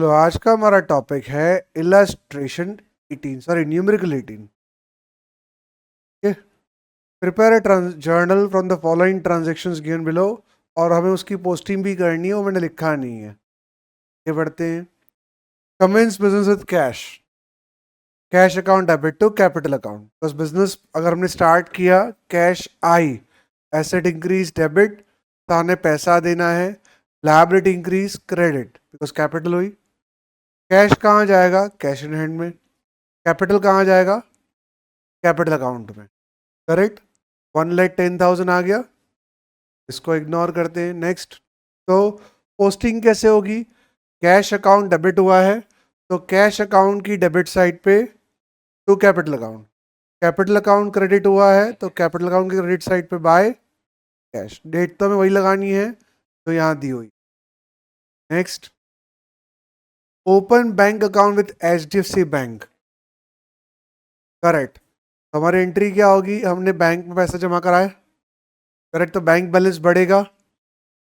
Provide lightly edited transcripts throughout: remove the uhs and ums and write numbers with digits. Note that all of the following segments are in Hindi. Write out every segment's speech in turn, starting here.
चलो आज का हमारा टॉपिक है illustration 18 sorry numerical 18। Prepare a journal from the following transactions given below. और हमें उसकी पोस्टिंग भी करनी है, वो मैंने लिखा नहीं है। ये पढ़ते हैं। Commences business with cash, cash account debit to capital account. बस बिजनेस अगर हमने स्टार्ट किया, कैश आई, एसेट इंक्रीज डेबिट, सामने पैसा देना है, liability increase credit because capital हुई। कैश कहाँ जाएगा? कैश इन हैंड में। कैपिटल कहाँ जाएगा? कैपिटल अकाउंट में। करेक्ट। 1,10,000 आ गया, इसको इग्नोर करते हैं। नेक्स्ट। तो पोस्टिंग कैसे होगी? कैश अकाउंट डेबिट हुआ है तो कैश अकाउंट की डेबिट साइड पे to capital account. Capital account credit हुआ है तो कैपिटल अकाउंट की क्रेडिट साइड पे बाय कैश। डेट तो हमें वही लगानी है तो यहाँ दी हुई। Next. Open bank account with HDFC bank. Correct. हमारी एंट्री क्या होगी? हमने बैंक में पैसा जमा कराया। करेक्ट। तो बैंक बैलेंस बढ़ेगा,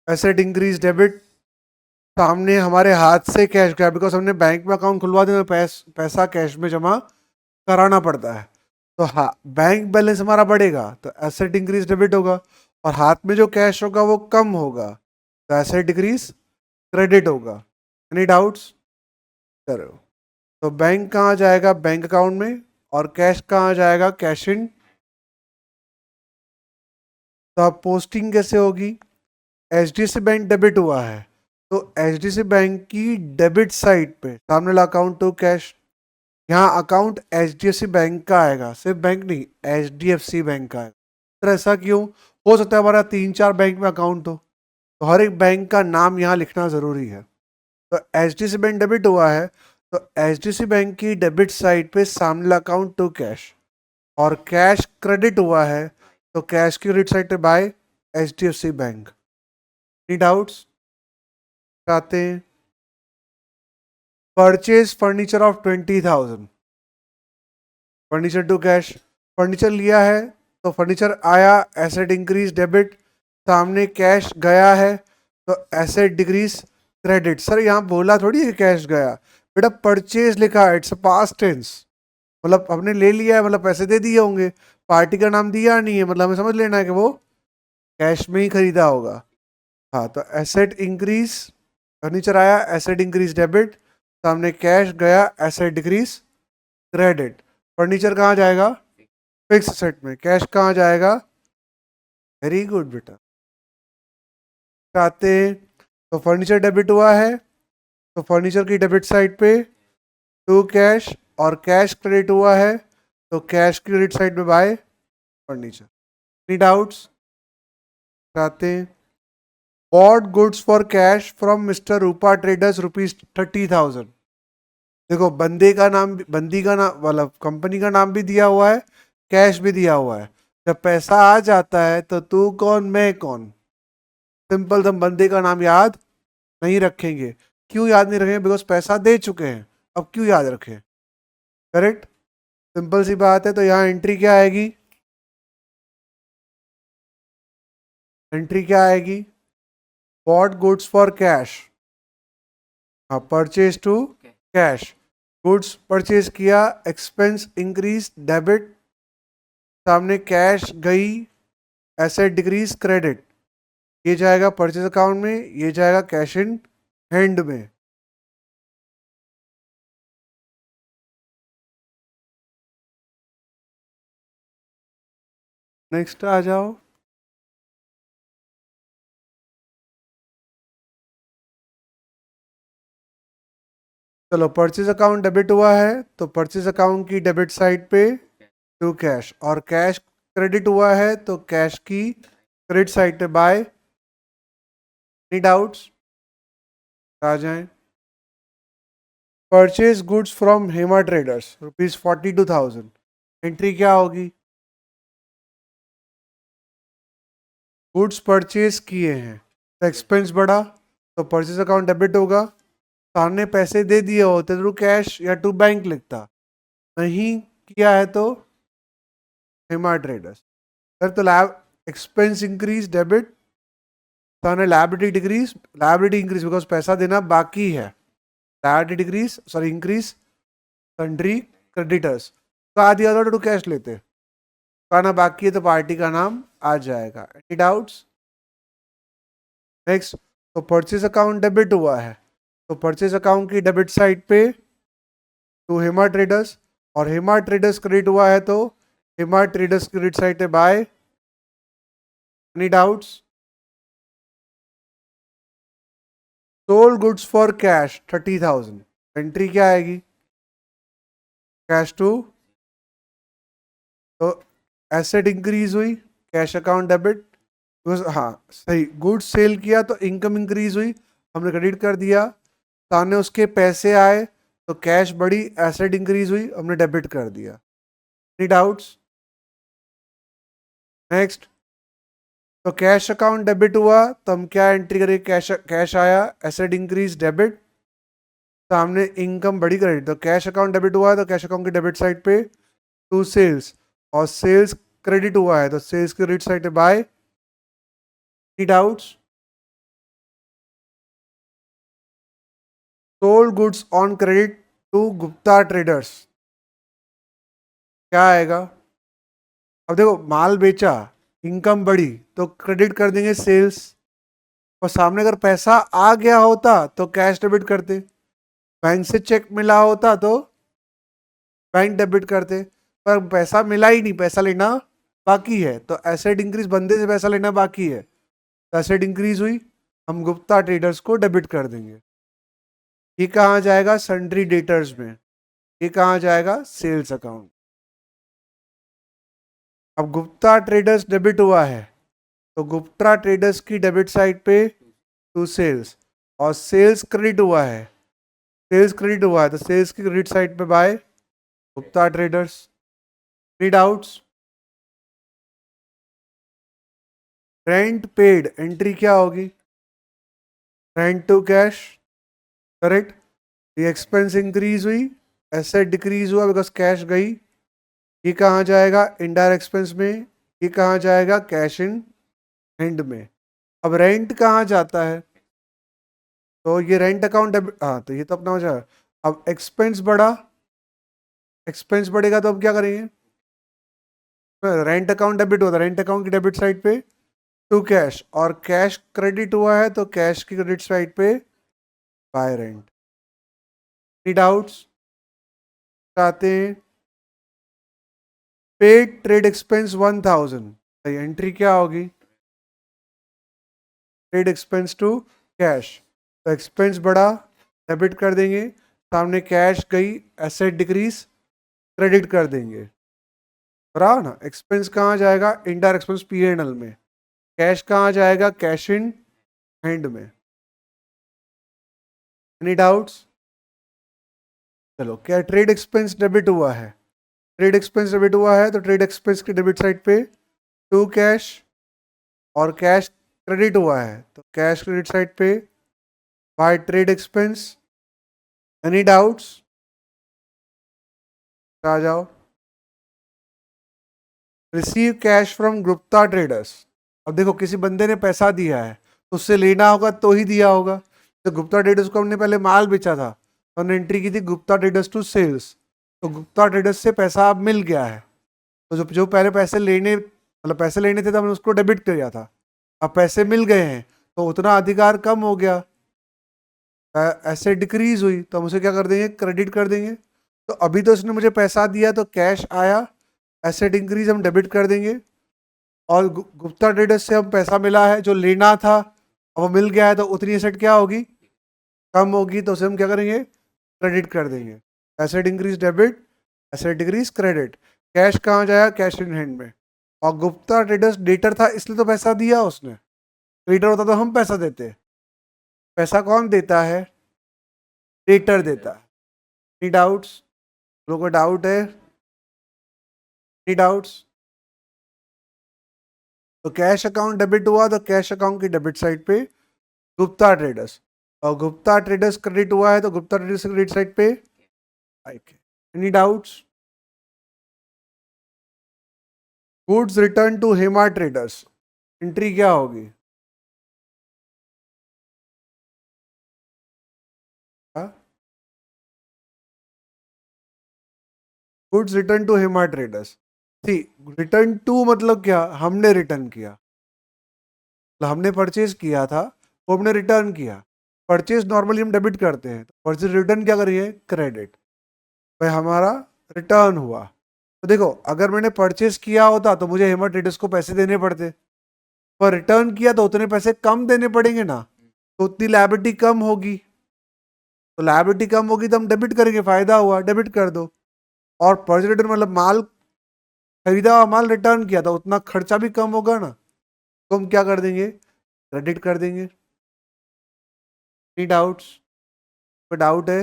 एसेट इंक्रीज डेबिट, सामने हमारे हाथ से कैश गया बिकॉज हमने बैंक में अकाउंट खुलवा दिया, पैसा कैश में जमा कराना पड़ता है। तो हाँ, बैंक बैलेंस हमारा बढ़ेगा तो एसेट इंक्रीज डेबिट होगा, और हाथ में जो कैश होगा वो कम होगा तो एसेट डिक्रीज क्रेडिट होगा। Any doubts? करो। तो बैंक कहाँ जाएगा? बैंक अकाउंट में। और कैश कहाँ जाएगा? कैश इन। तो अब पोस्टिंग कैसे होगी? HDFC बैंक डेबिट हुआ है तो HDFC बैंक की डेबिट साइड पे सामने वाला अकाउंट टू कैश। यहाँ अकाउंट HDFC बैंक का आएगा, सिर्फ बैंक नहीं, HDFC बैंक का आएगा। तो ऐसा क्यों? हो सकता है हमारा 3-4 बैंक में अकाउंट हो, तो हर एक बैंक का नाम यहाँ लिखना ज़रूरी है। तो HDFC बैंक डेबिट हुआ है तो HDFC बैंक की डेबिट साइड पे सामने वाला अकाउंट टू कैश, और कैश क्रेडिट हुआ है तो कैश की क्रेडिट साइड पे by HDFC bank. Any doubts? आते हैं। Purchase furniture of 20,000, furniture to cash. Furniture लिया है तो फर्नीचर आया, एसेट इंक्रीज डेबिट, सामने कैश गया है तो एसेट डिक्रीज क्रेडिट। सर यहाँ बोला थोड़ी है कैश गया, बेटा परचेज लिखा है, इट्स पास्ट टेंस। मतलब हमने ले लिया है, मतलब पैसे दे दिए होंगे, पार्टी का नाम दिया नहीं है, मतलब हमें समझ लेना है कि वो कैश में ही खरीदा होगा। हाँ, तो एसेट इंक्रीज, फर्नीचर आया, एसेट इंक्रीज डेबिट, सामने कैश गया, एसेट डिक्रीज क्रेडिट। फर्नीचर कहाँ जाएगा? फिक्स सेट में। कैश कहाँ जाएगा? वेरी गुड बेटा। आते हैं। तो फर्नीचर डेबिट हुआ है तो फर्नीचर की डेबिट साइड पे टू कैश, और कैश क्रेडिट हुआ है तो कैश की क्रेडिट साइड में बाय फर्नीचर। Any doubts? आते हैं। Bot goods for cash from mister Rupa traders ₹30,000। देखो, बंदे का नाम, बंदी का नाम, मतलब कंपनी का नाम भी दिया हुआ है, कैश भी दिया हुआ है। जब पैसा आ जाता है तो तू कौन मैं कौन, सिंपल, हम बंदे का नाम याद नहीं रखेंगे। क्यों याद नहीं रखेंगे? बिकॉज पैसा दे चुके हैं, अब क्यों याद रखें। करेक्ट। सिंपल सी बात है। तो यहाँ एंट्री क्या आएगी? एंट्री क्या आएगी? बॉट गुड्स फॉर कैश, हाँ, purchase to cash. Goods purchase किया, एक्सपेंस इंक्रीज डेबिट, सामने कैश गई, एसेट डिक्रीज क्रेडिट। ये जाएगा परचेज अकाउंट में, ये जाएगा कैश इन हैंड में। नेक्स्ट आ जाओ। चलो, परचेज अकाउंट डेबिट हुआ है तो परचेज अकाउंट की डेबिट साइड पे टू कैश, और कैश क्रेडिट हुआ है तो कैश की क्रेडिट साइड पे बाय। Any doubts? आ जाएं। Purchase goods from Hema traders ₹42,000। Entry क्या होगी? गुड्स परचेज किए हैं तो एक्सपेंस बढ़ा तो परचेज अकाउंट डेबिट होगा। सामने पैसे दे दिए होते तो कैश या टू बैंक लिखता, नहीं किया है तो हेमा ट्रेडर्स। सर तो लैब एक्सपेंस इंक्रीज डेबिट, सामने liability decrease, liability increase because पैसा देना बाकी है। That decrease sorry increase sundry creditors. तो आधी आधा टू कैश लेते, खाना बाकी है तो पार्टी का नाम आ जाएगा। Any doubts? नेक्स्ट, तो परचेज अकाउंट डेबिट हुआ है, तो परचेज अकाउंट की डेबिट साइड पे टू हेमा ट्रेडर्स, और हेमा ट्रेडर्स क्रेडिट हुआ है तो हेमा ट्रेडर्स क्रेडिट साइड पे by. Any doubts? Sold goods for cash 30,000, entry क्या आएगी? कैश टू, तो एसेट इंक्रीज हुई, कैश अकाउंट डेबिट, हाँ सही, गुड्स सेल किया तो इनकम इंक्रीज हुई, हमने क्रेडिट कर दिया, सामने उसके पैसे आए तो कैश बढ़ी, एसेट इंक्रीज हुई, हमने डेबिट कर दिया। Any doubts? नेक्स्ट, तो कैश अकाउंट डेबिट हुआ तो हम क्या एंट्री करें? कैश कैश आया, एसेट इंक्रीज, डेबिट, सामने इनकम बढ़ी, क्रेडिट, तो कैश अकाउंट डेबिट हुआ है तो कैश अकाउंट की डेबिट साइड पे टू सेल्स, और सेल्स क्रेडिट हुआ है तो सेल्स क्रेडिट साइड पे by. Any doubts? Sold goods on credit to Gupta traders, क्या आएगा? अब देखो, माल बेचा, इनकम बढ़ी, तो क्रेडिट कर देंगे सेल्स, और सामने अगर पैसा आ गया होता तो कैश डेबिट करते, बैंक से चेक मिला होता तो बैंक डेबिट करते, पर पैसा मिला ही नहीं, पैसा लेना बाकी है, तो एसेट इंक्रीज, बंदे से पैसा लेना बाकी है, तो एसेट इंक्रीज हुई, हम गुप्ता ट्रेडर्स को डेबिट कर देंगे। ये कहाँ जाएगा? सन्ड्री डेटर्स में। ये कहाँ जाएगा? Sales account. अब गुप्ता ट्रेडर्स डेबिट हुआ है तो गुप्ता ट्रेडर्स की डेबिट साइड पे टू सेल्स, और सेल्स क्रेडिट हुआ है, सेल्स क्रेडिट हुआ है तो सेल्स की क्रेडिट साइड पे by Gupta traders. Any doubts? Rent paid, entry क्या होगी? Rent to cash, correct. ये एक्सपेंस इंक्रीज हुई, एसेट डिक्रीज हुआ बिकॉज कैश गई, ये कहाँ जाएगा? इनडायरेक्ट एक्सपेंस में, ये कहाँ जाएगा? कैश इन हैंड में। अब रेंट कहाँ जाता है? तो ये रेंट अकाउंट डेबिट, हाँ तो ये तो अपना हो जाएगा। अब एक्सपेंस बढ़ा, एक्सपेंस बढ़ेगा तो अब क्या करेंगे? रेंट अकाउंट डेबिट होता है, रेंट अकाउंट की डेबिट साइड पे टू कैश, और कैश क्रेडिट हुआ है तो कैश की क्रेडिट साइड पे बाय रेंट। Any doubts? चाहते हैं पेड ट्रेड एक्सपेंस 1,000, एंट्री क्या होगी? ट्रेड एक्सपेंस टू कैश, तो एक्सपेंस बढ़ा, डेबिट कर देंगे, सामने कैश गई, एसेट डिक्रीज, क्रेडिट कर देंगे, बराबर ना। एक्सपेंस कहाँ जाएगा? इंडायरेक्ट एक्सपेंस P&L में, कैश कहाँ जाएगा? कैश इन हैंड में। Any doubts? चलो, क्या ट्रेड एक्सपेंस डेबिट हुआ है? ट्रेड एक्सपेंस डेबिट हुआ है तो ट्रेड एक्सपेंस की डेबिट साइड पे टू कैश, और कैश क्रेडिट हुआ है तो कैश क्रेडिट साइड पे by trade expense. Any doubts? आ जाओ। Receive cash from Gupta traders, अब देखो किसी बंदे ने पैसा दिया है तो उससे लेना होगा तो ही दिया होगा, तो गुप्ता ट्रेडर्स को हमने पहले माल बेचा था तो हमने एंट्री की थी गुप्ता ट्रेडर्स टू सेल्स, तो गुप्ता ट्रेडर्स से पैसा अब मिल गया है, तो जो जो पहले पैसे लेने, मतलब पैसे लेने थे तो हमने उसको डेबिट कर दिया था, अब पैसे मिल गए हैं तो उतना अधिकार कम हो गया, ऐसे डिक्रीज हुई तो हम उसे क्या कर देंगे? क्रेडिट कर देंगे। तो अभी तो उसने मुझे पैसा दिया तो कैश आया, एसेट इंक्रीज हम डेबिट कर देंगे, और गुप्ता ट्रेडर्स से हम पैसा मिला है जो लेना था, अब वो मिल गया है तो उतनी एसेट क्या होगी? कम होगी, तो उसे हम क्या करेंगे? क्रेडिट कर देंगे। Asset increase debit, asset decrease credit, cash कहाँ जाएगा? कैश इन हैंड में, और गुप्ता ट्रेडर्स डेटर था इसलिए तो पैसा दिया उसने, क्रेडिटर होता तो हम पैसा देते, पैसा कौन देता है? डेटर देता है। Any doubts? लोगों को डाउट है? Any doubts? तो कैश अकाउंट डेबिट हुआ तो कैश अकाउंट की डेबिट साइड पे गुप्ता ट्रेडर्स, और गुप्ता ट्रेडर्स क्रेडिट हुआ है तो गुप्ता ट्रेडर्स क्रेडिट साइड पे। Any doubts? Goods return to Hema traders, entry क्या होगी? हाँ? Goods return to Hema traders. See, return to मतलब क्या, हमने रिटर्न किया, मतलब हमने परचेज किया था, वो हमने रिटर्न किया। परचेज नॉर्मली हम डेबिट करते हैं, परचेज रिटर्न क्या करिए, क्रेडिट। भाई हमारा रिटर्न हुआ। तो देखो, अगर मैंने परचेज किया होता तो मुझे हेमा ट्रेडर्स को पैसे देने पड़ते, पर रिटर्न किया तो उतने पैसे कम देने पड़ेंगे ना, तो उतनी लायबिलिटी कम होगी। तो लायबिलिटी कम होगी तो हम डेबिट करेंगे, फायदा हुआ, डेबिट कर दो। और परचेज रिटर्न मतलब माल खरीदा हुआ माल रिटर्न किया तो उतना खर्चा भी कम होगा ना, तो हम क्या कर देंगे, क्रेडिट कर देंगे। Any doubts? कोई डाउट है?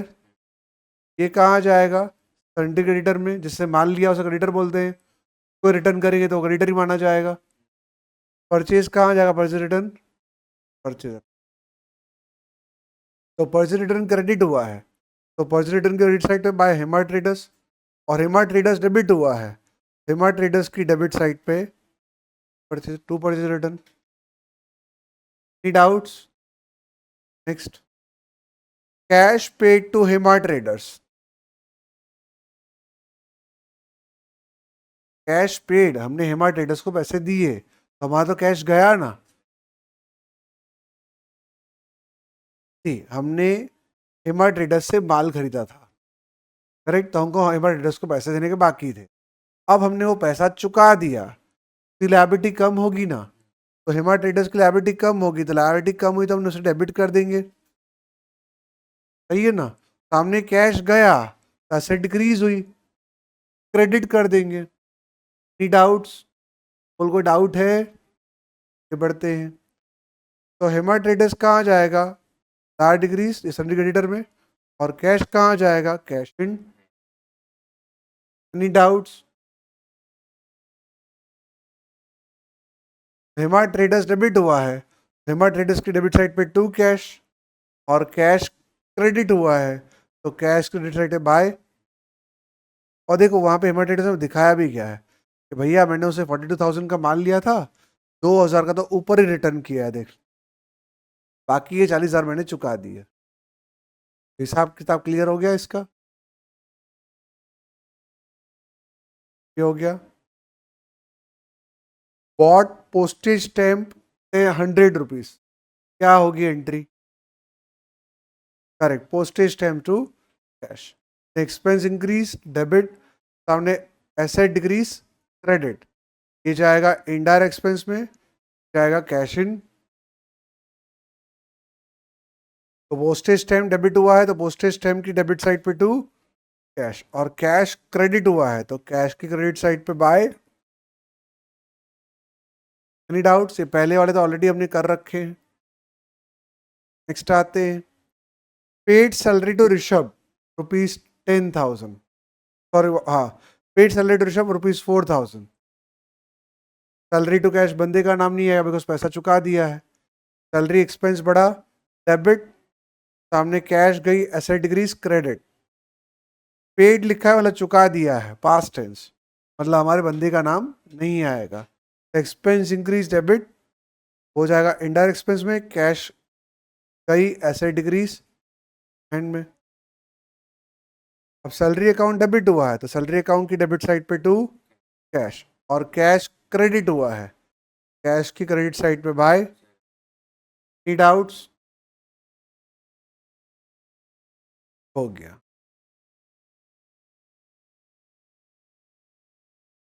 ये कहाँ जाएगा, सन्ड्री क्रेडिटर में, जिससे माल लिया उसे क्रेडिटर बोलते हैं, कोई रिटर्न करेंगे तो क्रेडिटर ही माना जाएगा। परचेज कहाँ जाएगा, परचेज रिटर्न, परचेज। तो परचेज रिटर्न क्रेडिट हुआ है, तो परचेज रिटर्न क्रेडिट साइड पे बाय हेमा ट्रेडर्स, और हेमा ट्रेडर्स डेबिट हुआ है, हेमा ट्रेडर्स की डेबिट साइड पे purchase to purchase return. Any doubts? Next, cash paid to Hema traders. Cash paid, हमने हेमा ट्रेडर्स को पैसे दिए तो हमारा तो कैश गया ना। हमने हेमा ट्रेडर्स से माल खरीदा था, करेक्ट, तो हमको हेमा ट्रेडर्स को पैसे देने के बाकी थे। अब हमने वो पैसा चुका दिया, तो लायबिलिटी कम होगी ना, तो हेमा ट्रेडर्स की लायबिलिटी कम होगी, तो लायबिलिटी कम हुई तो हमने उसे डेबिट कर देंगे, सही है ना। सामने कैश गया, एसेट डिक्रीज हुई, क्रेडिट कर देंगे। Any doubts? कोई डाउट है? ये बढ़ते हैं। तो हेमा ट्रेडर्स कहाँ जाएगा, लार डिक्रीज सन्ड्री क्रेडिटर में, और कैश कहाँ जाएगा, कैश इन। Any doubts? Hema traders debit हुआ है, हेमा ट्रेडर्स की डेबिट साइड पे टू कैश, और कैश क्रेडिट हुआ है, तो कैश क्रेडिट साइड पे बाय। और देखो वहां पे हेमा ट्रेडर्स में दिखाया भी क्या है कि भैया मैंने उसे 42,000 का माल लिया था, 2,000 का तो ऊपर ही रिटर्न किया है, देख, बाकी ये 40,000 मैंने चुका दिया। हिसाब किताब क्लियर हो गया इसका? ये हो गया। बॉट पोस्टेज स्टैम्प 100 रुपीज, क्या होगी entry, correct, postage stamp to cash. Expense increase debit, सामने एसेट डिक्रीज क्रेडिट, ये जाएगा इनडायरेक्ट एक्सपेंस में, जाएगा कैश इन। तो पोस्टेज स्टैम्प डेबिट हुआ है तो पोस्टेज स्टैम्प की डेबिट साइड पे टू कैश, और कैश क्रेडिट हुआ है तो कैश की क्रेडिट साइड पे बाय। Any doubts? ये पहले वाले तो ऑलरेडी हमने कर रखे हैं। नेक्स्ट आते हैं, paid salary to Rishabh ₹10,000, sorry हाँ, paid salary to Rishabh ₹4,000। Salary to cash बंदे का नाम नहीं है बिकॉज पैसा चुका दिया है। सैलरी एक्सपेंस बढ़ा, डेबिट, सामने कैश गई, एसेट डिक्रीज क्रेडिट। पेड लिखा है मतलब चुका दिया है, पास्ट टेंस, मतलब हमारे बंदे का नाम नहीं आएगा। एक्सपेंस इंक्रीज डेबिट हो जाएगा इनडायरेक्ट एक्सपेंस में, कैश गई, एसेट डिक्रीज हैंड में। अब सैलरी अकाउंट डेबिट हुआ है तो सैलरी अकाउंट की डेबिट साइड पे टू कैश, और कैश क्रेडिट हुआ है, कैश की क्रेडिट साइड पे बाय। Any doubts? हो गया।